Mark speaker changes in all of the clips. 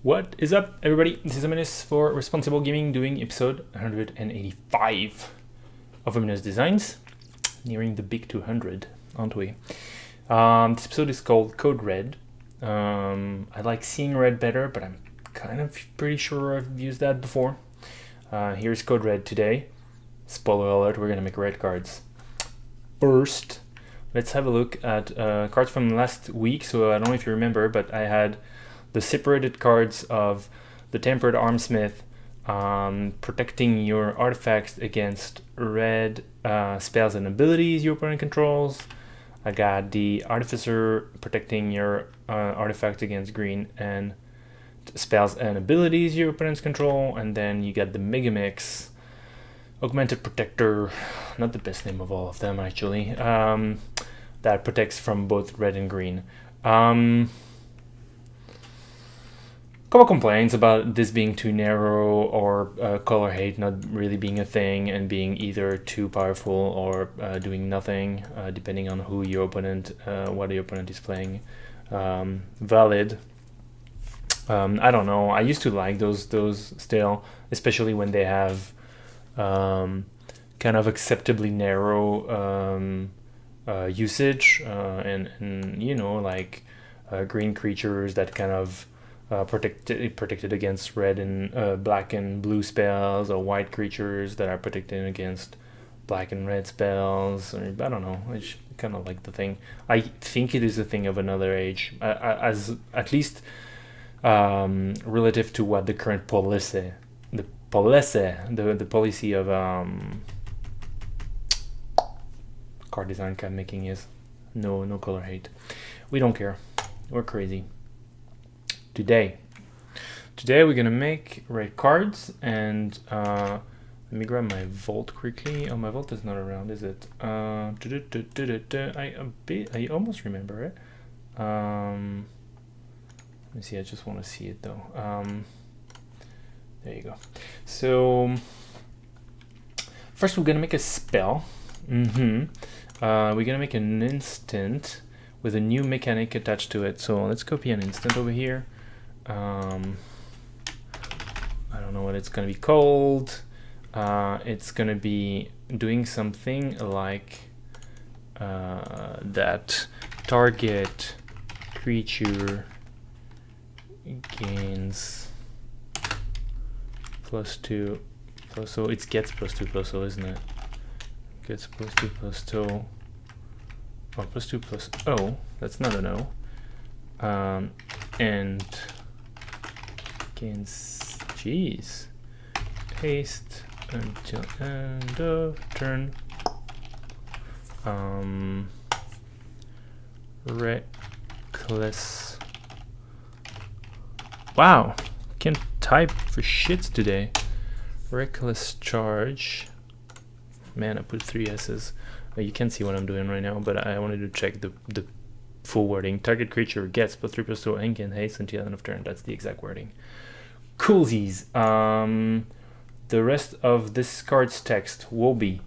Speaker 1: What is up, everybody? This is Ominous for Responsible Gaming, doing episode 185 of Ominous Designs, nearing the big 200, aren't we? This episode is called Code Red. I like seeing red better, but I'm kind of pretty sure I've used that before. Here's Code Red today. Spoiler alert, we're gonna make red cards. First, let's have a look at cards from last week. So I don't know if you remember, but I had the separated cards of the Tempered Armsmith, protecting your artifacts against red spells and abilities your opponent controls. I got the Artificer protecting your artifact against green and spells and abilities your opponents control. And then you got the Megamix Augmented Protector, not the best name of all of them actually, that protects from both red and green. Couple complaints about this being too narrow, or color hate not really being a thing and being either too powerful or doing nothing, depending on who your opponent, what your opponent is playing. Valid. I don't know. I used to like those still, especially when they have kind of acceptably narrow usage, and you know, like green creatures that kind of protected against red and black and blue spells, or white creatures that are protected against black and red spells. Or, I don't know. I just kind of like the thing. I think it is a thing of another age, as at least relative to what the current policy of card design, card making is. No color hate. We don't care. We're crazy. Today we're gonna make red cards, and let me grab my vault quickly. Oh, my vault is not around, is it? I almost remember it. Let me see. I just want to see it though. There you go. So first we're gonna make a spell. We're gonna make an instant with a new mechanic attached to it. So let's copy an instant over here. I don't know what it's gonna be called. It's gonna be doing something like that. Target creature gains +2 so it gets +2 isn't it? Gets +2 or +2 that's not an O. And gains haste until end of turn. Reckless. Wow, can't type for shits today. Reckless charge. Man, I put 3 S's. You can't see what I'm doing right now, but I wanted to check the full wording. Target creature gets +3/+2 and gain haste until end of turn. That's the exact wording. Coolsies. The rest of this card's text will be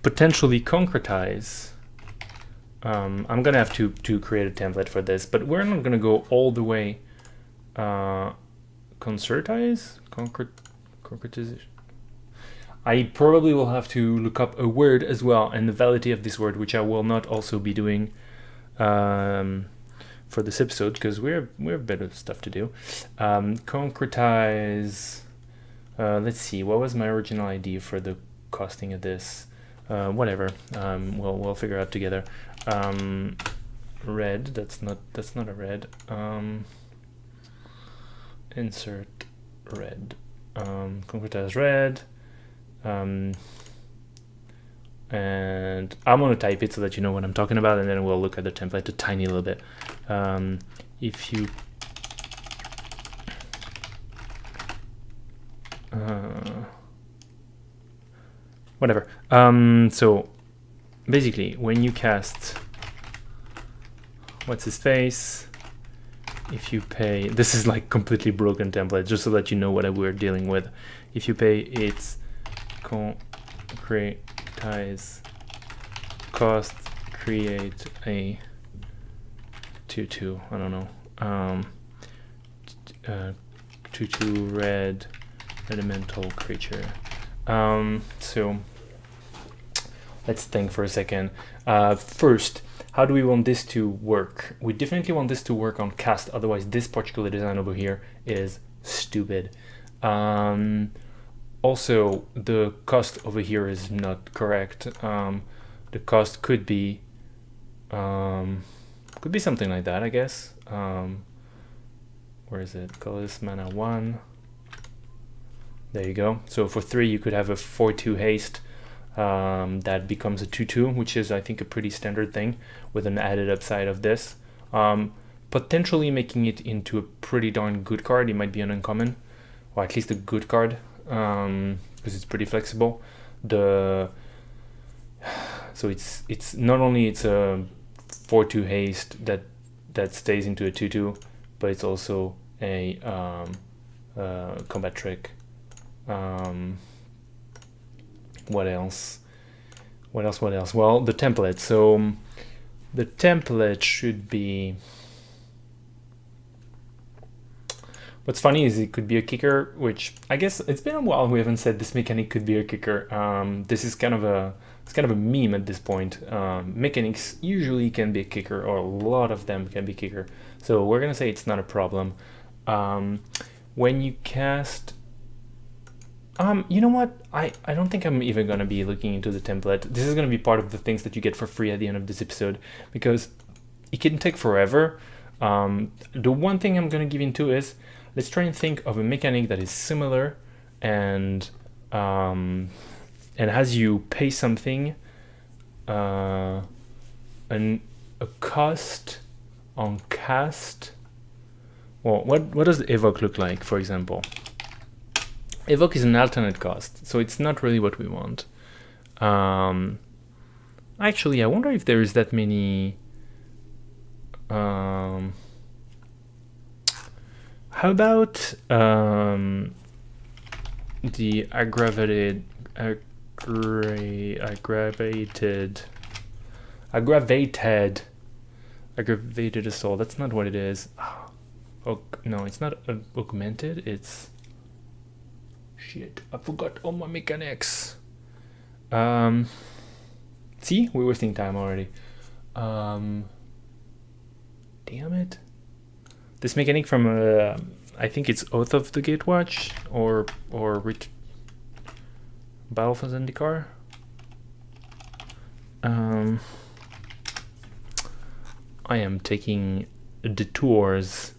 Speaker 1: potentially concretize. I'm gonna have to create a template for this, but we're not gonna go all the way. Concretization. I probably will have to look up a word as well, and the validity of this word, which I will not also be doing for this episode, because we have better stuff to do. Concretize. Let's see, what was my original idea for the costing of this? Whatever. We'll figure out together. Red. That's not a red. Insert red. Concretize red. And I'm going to type it so that you know what I'm talking about, and then we'll look at the template a tiny little bit. If you whatever. So basically, when you cast what's his face, if you pay, this is like completely broken template, just so that you know what we're dealing with. If you pay its concretize cost, create a 2/2. I don't know. 2/2 red elemental creature. So let's think for a second. First, how do we want this to work? We definitely want this to work on cast, otherwise this particular design over here is stupid. Also, the cost over here is not correct. The cost could be something like that, I guess. Where is it? Colorless mana 1. There you go. So for 3 you could have a 4/2 haste that becomes a 2/2, which is I think a pretty standard thing with an added upside of this. Potentially making it into a pretty darn good card. It might be an uncommon, or at least a good card, because it's pretty flexible. So it's not only it's a 4/2 haste that stays into a 2/2, but it's also a combat trick. What else? Well, the template. So the template should be... What's funny is it could be a kicker, which I guess it's been a while we haven't said this mechanic could be a kicker. This is kind of a meme at this point. Mechanics usually can be a kicker, or a lot of them can be kicker. So we're gonna say it's not a problem. When you cast... you know what? I don't think I'm even gonna be looking into the template. This is gonna be part of the things that you get for free at the end of this episode, because it can take forever. The one thing I'm gonna give into is, let's try and think of a mechanic that is similar and has you pay something, a cost on cast. Well, what does evoke look like, for example? Evoke is an alternate cost, so it's not really what we want. Actually, I wonder if there is that many. How about the aggravated assault? That's not what it is. Oh, no, it's not augmented. It's... Shit, I forgot all my mechanics. See, we're wasting time already. Damn it. This mechanic from I think it's Oath of the Gatewatch or Battle for Zendikar. I am taking detours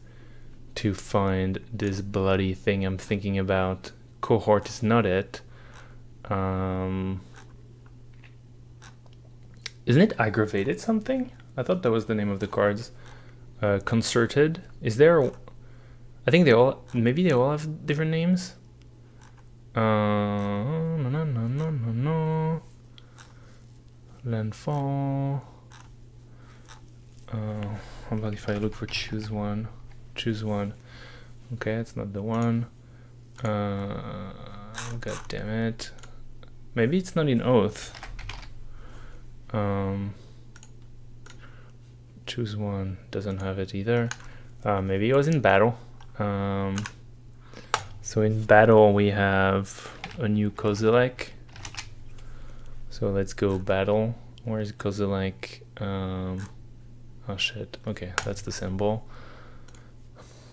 Speaker 1: to find this bloody thing I'm thinking about. Cohort is not it. Isn't it aggravated something? I thought that was the name of the cards. Concerted. Is there... I think they all... Maybe they all have different names. No. Landfall. How about if I look for choose one? Choose one. Okay, it's not the one. God damn it. Maybe it's not in Oath. Choose one doesn't have it either. Maybe it was in battle. So in battle we have a new Kozilek. So let's go battle. Where is Kozilek? Oh shit. Okay, that's the symbol.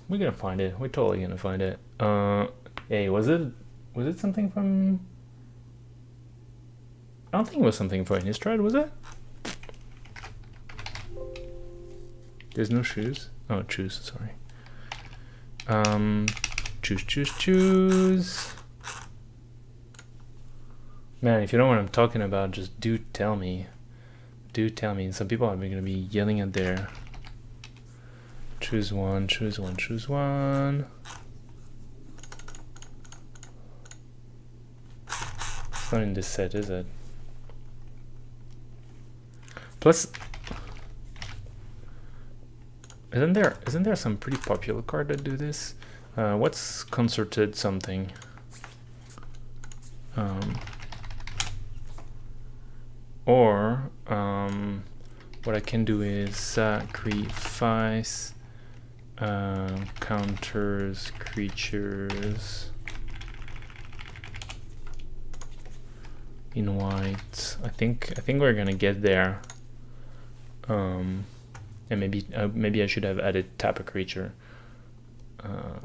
Speaker 1: We're gonna find it. We're totally gonna find it. Hey, was it something from... I don't think it was something for Innistrad, was it? There's no shoes. Oh, choose, sorry. Choose. Man, if you know what I'm talking about, just do tell me. Do tell me. Some people are gonna be yelling at their... Choose one. It's not in this set, is it? Plus, isn't there some pretty popular card that do this? What's Concerted something? what I can do is sacrifice counters creatures in white. I think we're gonna get there. And maybe I should have added tap a creature.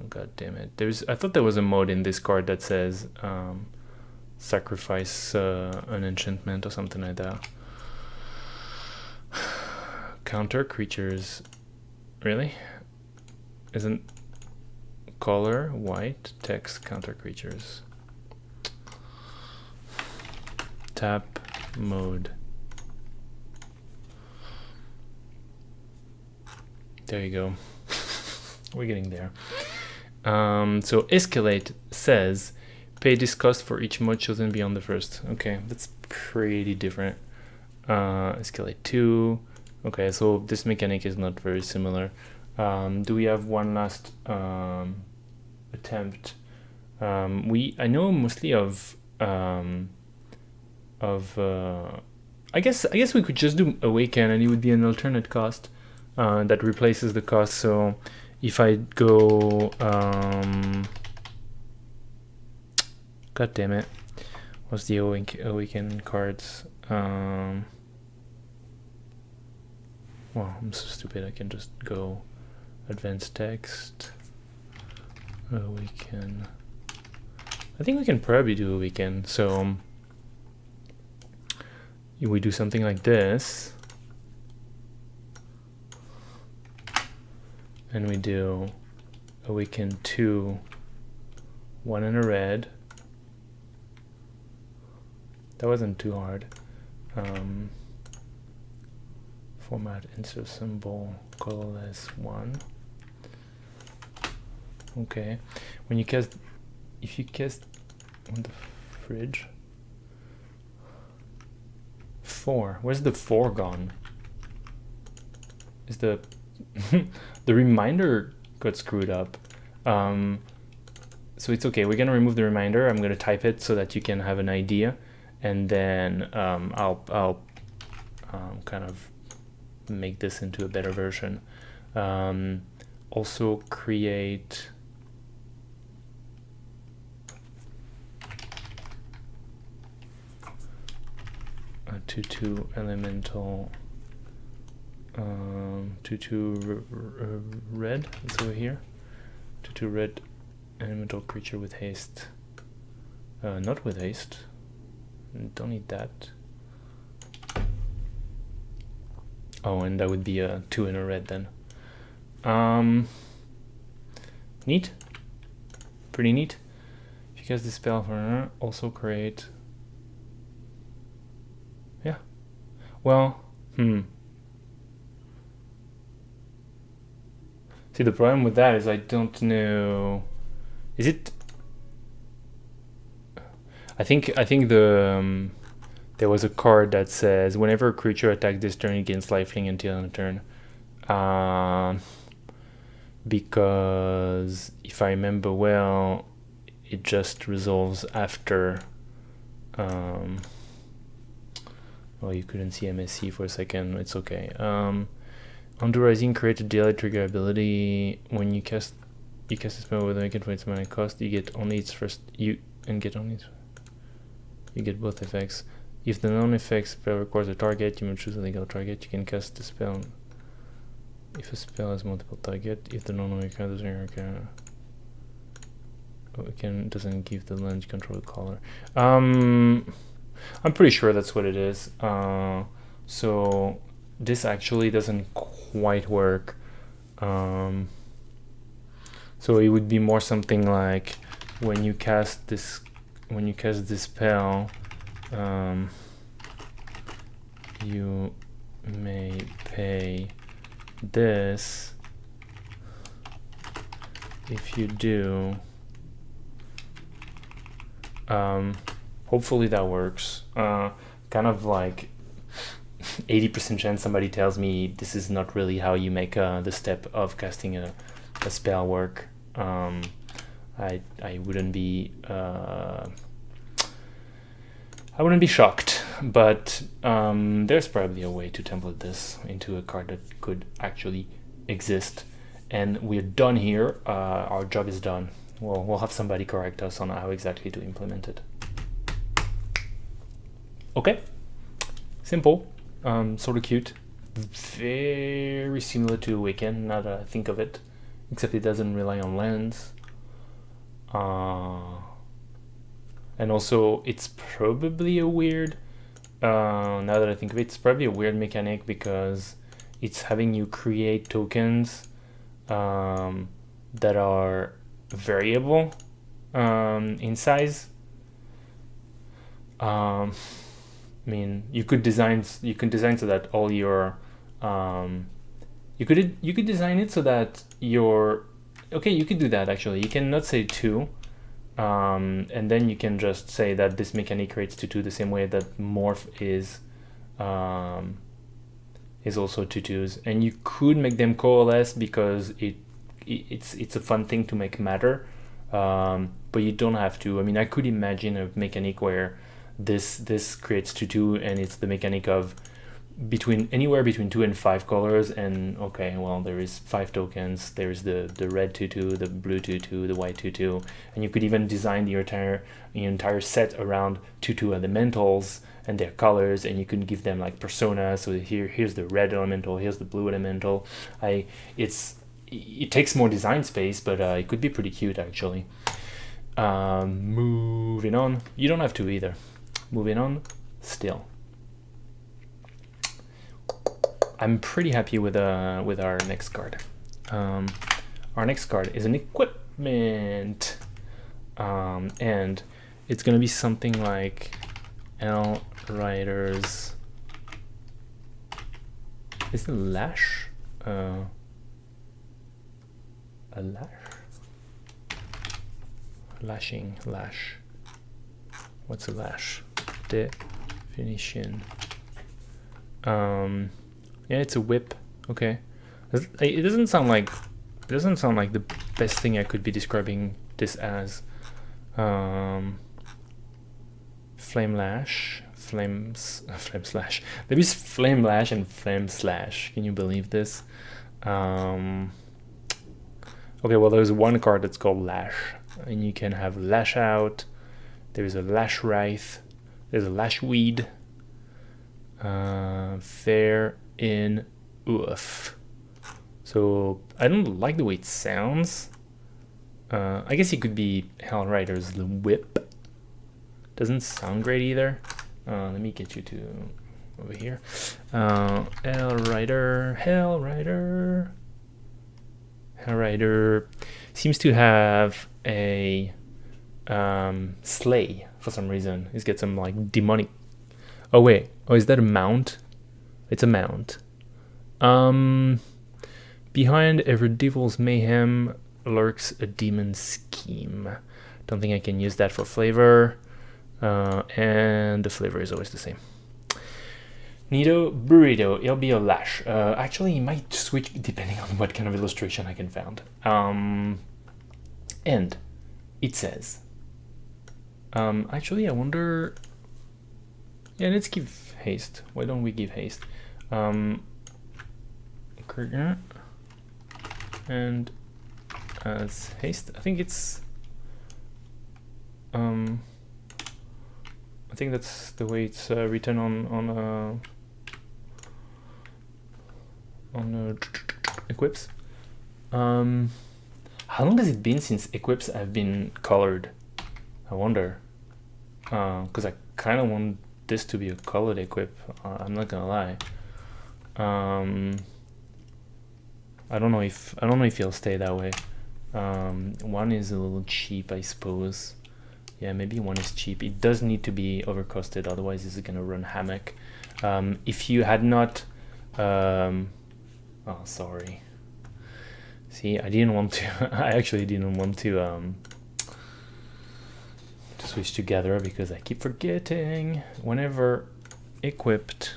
Speaker 1: God damn it! I thought there was a mode in this card that says sacrifice an enchantment or something like that. Counter creatures, really? Isn't color white text counter creatures? Tap mode. There you go. We're getting there. So escalate says pay this cost for each mode chosen beyond the first. Okay, that's pretty different. Escalate 2. Okay, so this mechanic is not very similar. Do we have one last attempt? I know mostly of I guess we could just do Awaken and it would be an alternate cost that replaces the cost. So if I go god damn it, what's the Awaken cards? Well, I'm so stupid. I can just go advanced text, Awaken. I think we can probably do Awaken. So we do something like this, and we do Awaken 2, 1 in a red. That wasn't too hard. Format insert symbol colorless 1. Okay, when you cast, if you cast on the fridge 4, where's the 4 gone? Is the the reminder got screwed up? So it's okay, we're gonna remove the reminder. I'm gonna type it so that you can have an idea, and then I'll kind of make this into a better version. Also create a 2/2 elemental 2/2 red. It's over here. 2/2 red elemental creature with haste. Not with haste. Don't need that. Oh, and that would be a 2 in a red then. Neat. Pretty neat. If you cast this spell for also create. Yeah. Well, See, the problem with that is I don't know. Is it? I think the there was a card that says whenever a creature attacks this turn, it gains lifelink until end of turn. Because if I remember well, it just resolves after. Oh, you couldn't see MSC for a second. It's okay. Undo Rising creates a delay trigger ability. When you cast a spell with a weakened for its mana cost, you get only its first. You get both effects. If the non-effect spell requires a target, you may choose a legal target. You can cast the spell if a spell has multiple target. If the non-effect doesn't give the land control color. I'm pretty sure that's what it is. So this actually doesn't quite work. So it would be more something like when you cast this spell, you may pay this. If you do, hopefully that works. Kind of like 80% chance somebody tells me this is not really how you make the step of casting a spell work. I wouldn't be shocked. but there's probably a way to template this into a card that could actually exist. And we're done here. Our job is done. We'll have somebody correct us on how exactly to implement it. Okay, simple, sort of cute, very similar to Awaken, now that I think of it, except it doesn't rely on lands. And also it's probably a weird, now that I think of it, it's probably a weird mechanic because it's having you create tokens that are variable in size. I mean, you could design so that all your you could design it so that your you could do that. Actually, you can not say 2, and then you can just say that this mechanic creates 2/2 the same way that morph is also 2/2s, and you could make them coalesce because it's a fun thing to make matter, but you don't have to. I mean, I could imagine a mechanic where this creates 2/2, and it's the mechanic of anywhere between 2 and 5 colors, and okay, well, there is 5 tokens. There's the red 2/2, the blue 2/2, the white 2/2, and you could even design the entire set around 2/2 elementals and their colors, and you can give them like personas. So here's the red elemental, here's the blue elemental. It takes more design space, but it could be pretty cute actually. Moving on. You don't have to either. Moving on still. I'm pretty happy with our next card. Our next card is an equipment, and it's gonna be something like L-Riders. Is it Lash? A lash? Lashing, lash. What's a lash? Definition. Yeah, it's a whip. Okay. It doesn't sound like the best thing I could be describing this as. Flame lash, flame slash. There is flame lash and flame slash. Can you believe this? Okay, well, there's one card that's called Lash, and you can have Lash Out. There's a Lash Wraith. There's a Lash Weed. Fair in Oof. So I don't like the way it sounds. I guess it could be Hell Rider's the Whip. Doesn't sound great either. Let me get you to over here. Hell Rider seems to have a sleigh for some reason. He's got some like demonic. Oh wait, is that a mount? It's a mount. Behind every devil's mayhem lurks a demon scheme. Don't think I can use that for flavor. And the flavor is always the same. Nido Burrito, it'll be a Lash. Actually, it might switch depending on what kind of illustration I can find. And it says, actually, I wonder. Yeah, let's give haste. Why don't we give haste? And as haste, I think it's. I think that's the way it's written on equips. How long has it been since equips have been colored? I wonder, because I kind of want this to be a colored equip. I'm not gonna lie. I don't know if it'll stay that way. One is a little cheap, I suppose. Yeah, maybe one is cheap. It does need to be overcosted, otherwise it's gonna run hammock. If you had not, oh, sorry. See, I didn't want to. I actually didn't want to switch together because I keep forgetting. Whenever equipped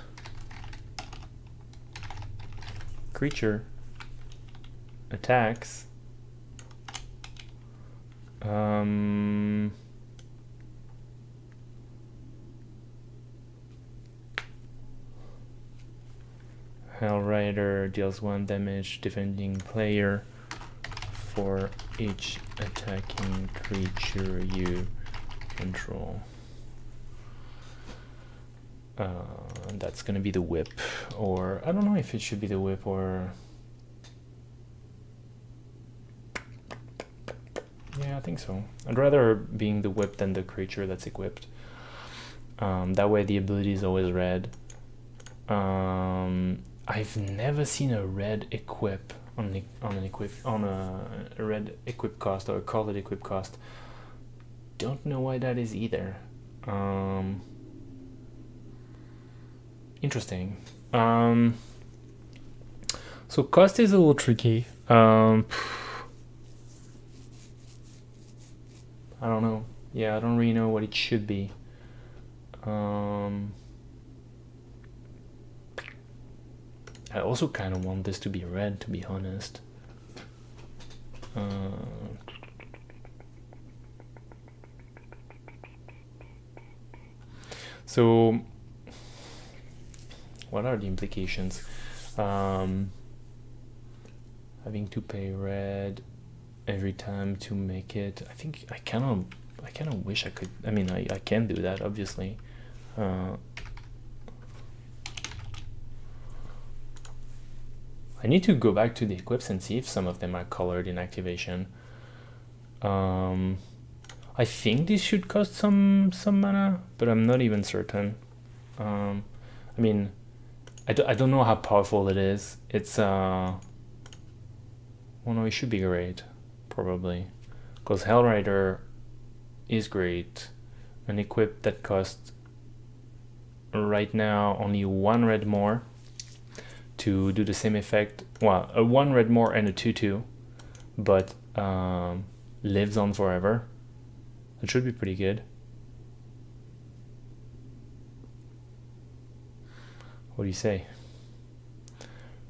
Speaker 1: creature attacks, Hellrider deals 1 damage defending player for each attacking creature you control. That's gonna be the whip, or I don't know if it should be the whip or... Yeah, I think so. I'd rather being the whip than the creature that's equipped. That way the ability is always red. I've never seen a red equip on a red equip cost or a colored equip cost. Don't know why that is either. Interesting. So cost is a little tricky. I don't know. Yeah, I don't really know what it should be. I also kind of want this to be red, to be honest. So, what are the implications? Having to pay red every time to make it. I think I kind of wish I could. I mean, I can do that, obviously. I need to go back to the equips and see if some of them are colored in activation. I think this should cost some mana, but I'm not even certain. I mean, I don't know how powerful it is. It's well, no, it should be great, probably, because Hellrider is great. An equip that costs right now only 1 red more to do the same effect. Well, a 1 red more and a 2/2, but lives on forever. It should be pretty good. What do you say?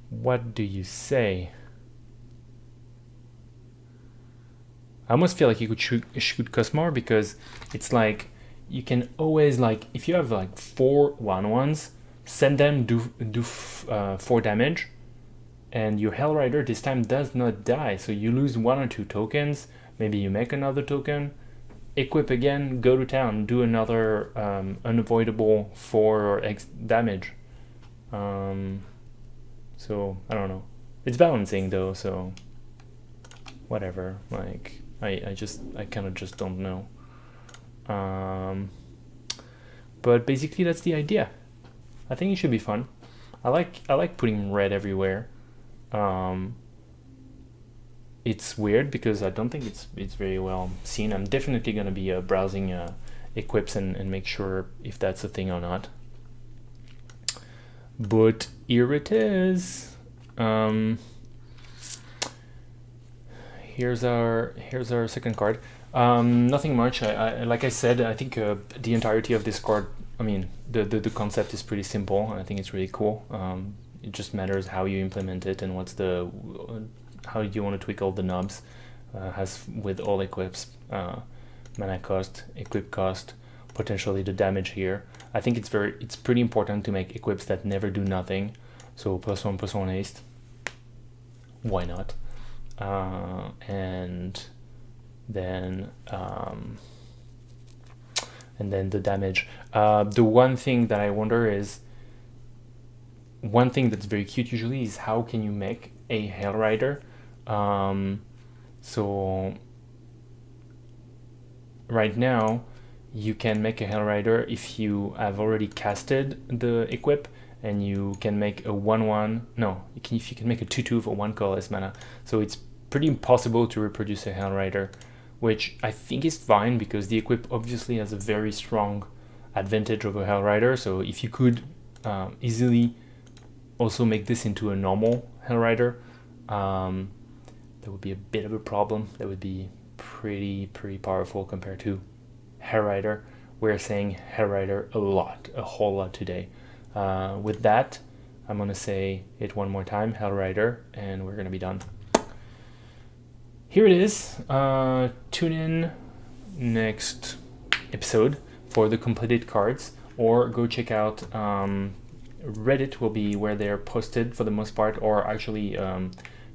Speaker 1: What do you say? I almost feel like you could shoot cost more, because it's like you can always, like, if you have like 4 1/1s, send them do 4 damage, and your Hellrider this time does not die. So you lose 1 or 2 tokens. Maybe you make another token, equip again, go to town, do another unavoidable 4 or X damage. So I don't know. It's balancing though, so whatever. Like I kind of just don't know. But basically that's the idea. I think it should be fun. I like putting red everywhere. It's weird because I don't think it's very well seen. I'm definitely gonna be browsing equips and make sure if that's a thing or not. But here it is. Here's our second card. Nothing much. I like I said, I think the entirety of this card, I mean, the concept is pretty simple, and I think it's really cool. It just matters how you implement it and what's the how do you want to tweak all the knobs, as with all equips, mana cost, equip cost, potentially the damage here. I think it's pretty important to make equips that never do nothing. So +1/+1 haste, why not? And then the damage. The one thing that I wonder is, one thing that's very cute usually is how can you make a Hellrider. So right now you can make a Hellrider if you have already casted the equip, and you can make a 1/1. No, if you can make a 2/2 for 1 colorless mana. So it's pretty impossible to reproduce a Hellrider, which I think is fine because the equip obviously has a very strong advantage over Hellrider. So if you could easily also make this into a normal Hellrider, that would be a bit of a problem. That would be pretty powerful compared to Hellrider. We're saying Hellrider a whole lot today. With that, I'm gonna say it one more time, Hellrider, and we're gonna be done. Here it is. Tune in next episode for the completed cards, or go check out Reddit will be where they're posted for the most part, or actually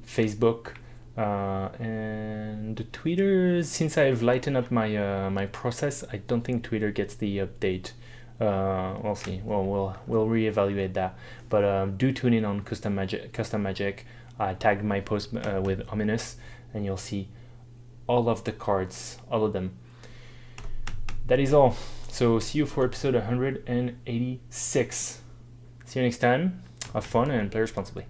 Speaker 1: Facebook. And Twitter, since I've lightened up my process, I don't think Twitter gets the update. We'll see. We'll reevaluate that. But do tune in on Custom Magic. I tagged my post with Ominous, and you'll see all of the cards, all of them. That is all. So see you for episode 186. See you next time. Have fun and play responsibly.